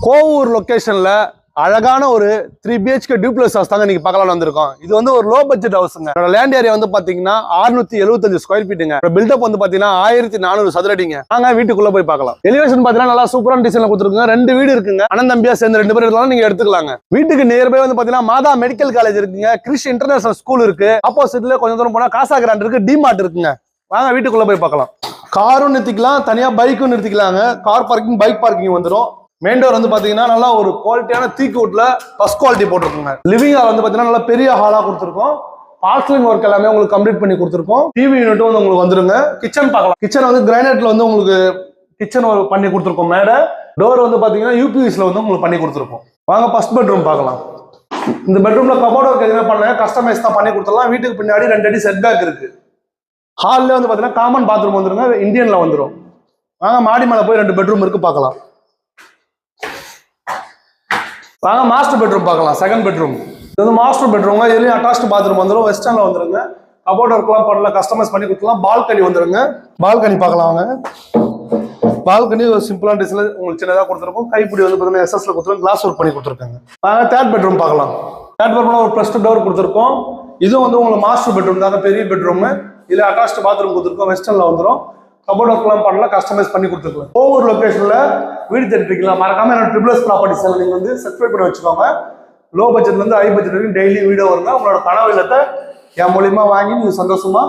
கோவூர் லொகேஷன்ல அழகான ஒரு 3 BHK duplex house தாங்க நீங்க பார்க்கலாம் வந்திருக்கோம். இது வந்து ஒரு லோ பட்ஜெட் ஹவுஸ்ங்க. லேண்ட் ஏரியா வந்து பாத்தீங்கன்னா 675 ஸ்கொயர் ஃபீட்டுங்க. பில்டப் வந்து பாத்தீங்கன்னா 1400 சதுரடிங்க. நாங்க வீட்டுக்குள்ள போய் பார்க்கலாம். எலிவேஷன் பாத்தீங்கன்னா நல்லா சூப்பரான டிசைன்ல கொடுத்துருக்குங்க. 2 வீடு இருக்குங்க. அண்ணன் தம்பியா சேர்ந்து 2 பேர் இருந்தாலும் நீங்க எடுத்துக்கலாங்க. வீட்டுக்கு நியர்பை வந்து பாத்தீங்கன்னா மாதா மெடிக்கல் காலேஜ் இருக்குங்க. கிறிஸ் இன்டர்நேஷனல் ஸ்கூல் இருக்கு. ஆப்போசிட்ல கொஞ்சம் தூரம் போனா காசா கிராண்ட் இருக்கு. டிமார்ட் இருக்குங்க. வாங்க வீட்டுக்குள்ள போய் பார்க்கலாம். காரும் நிறுத்திக்கலாம், தனியா பைக்கும் நிறுத்திக்கலாங்க. கார் பார்க்கிங், பைக் பார்க்கிங் வந்துடும். மெயின் டோர் வந்து பாத்தீங்கன்னா நல்லா ஒரு குவாலிட்டியான தீக்கூட்ல ஃபர்ஸ்ட் குவாலிட்டி போட்டிருக்குங்க. லிவிங் ஹால் வந்து பாத்தீங்கன்னா நல்லா பெரிய ஹாலா கொடுத்துருக்கோம். பால்ஸ்லிங் ஒர்க் எல்லாமே உங்களுக்கு கம்ப்ளீட் பண்ணி கொடுத்துருக்கோம். டிவி யூனிட்டும் வந்து உங்களுக்கு வந்துருங்க. கிச்சன் பார்க்கலாம். கிச்சன் வந்து கிரானைட்ல வந்து உங்களுக்கு கிச்சன் பண்ணி கொடுத்துருக்கோம். மேடை டோர் வந்து பாத்தீங்கன்னா யூபிஎஸ்ல வந்து உங்களுக்கு பண்ணி கொடுத்துருக்கோம். வாங்க ஃபர்ஸ்ட் பெட்ரூம் பார்க்கலாம். இந்த பெட்ரூம்ல கபோர்ட் ஒர்க் எதுவுமே பண்ண கஸ்டமைஸ் தான் பண்ணி கொடுத்துடலாம். வீட்டுக்கு பின்னாடி 2 அடி செட் பேக் இருக்கு. ஹால்ல வந்து பாத்தீங்கன்னா காமன் பாத்ரூம் வந்துருங்க. இந்தியன்ல வந்துடும். வாங்க மாடி மேல போய் 2 பெட்ரூம் இருக்கு பார்க்கலாம். வாங்க மாஸ்டர் பெட்ரூம் பார்க்கலாம். செகண்ட் பெட்ரூம் இது வந்து மாஸ்டர் பெட்ரூம். இதுலயும் அட்டாச்ட் பாத்ரூம் வந்துடும். வெஸ்டர்ன்ல வந்துருங்க. கபோர்ட் ஒர்க்லாம் பண்ணல, கஸ்டமைஸ் பண்ணி கொடுத்துலாம். பால்கனி வந்துருங்க. பால்கனி பார்க்கலாம். வாங்க பால்கனி ஒரு சிம்பிளான டிசைன்ல உங்களுக்கு சின்னதாக கொடுத்துருக்கோம். கைப்பிடி வந்து பார்த்தீங்கன்னா எஸ்எஸ்ல கொடுத்துருக்கோம். கிளாஸ் ஒர்க் பண்ணி கொடுத்துருக்காங்க. வாங்க தேர்ட் பெட்ரூம் பார்க்கலாம். தேர்ட் பெட்ரூம்ல ஒரு ப்ளஸ் டோர் கொடுத்துருக்கோம். இதுவும் வந்து உங்களுக்கு மாஸ்டர் பெட்ரூம் தாங்க, பெரிய பெட்ரூம். இதுல அட்டாச்ட் பாத்ரூம் கொடுத்துருக்கோம். வெஸ்டர்ன்ல வந்துடும். கபோர்ட் ஒர்க்லாம் பண்ணல, கஸ்டமைஸ் பண்ணி கொடுத்துருக்கலாம். ஒவ்வொரு லொகேஷன்ல வீடு தேடிருக்கீங்களா? மறக்காம என்னோட ட்ரிபிள்எஸ் ப்ராப்பர்ட்டிஸ் நீங்க வந்து சப்ஸ்கிரைப் பண்ணி வச்சுக்கோங்க. லோ பட்ஜெட்ல இருந்து ஹை பட்ஜெட் வரைக்கும் டெய்லி வீடியோ வருங்க. உங்களோட கனவு இல்லத்தை என் மூலியமா வாங்கி நீங்க சந்தோஷமா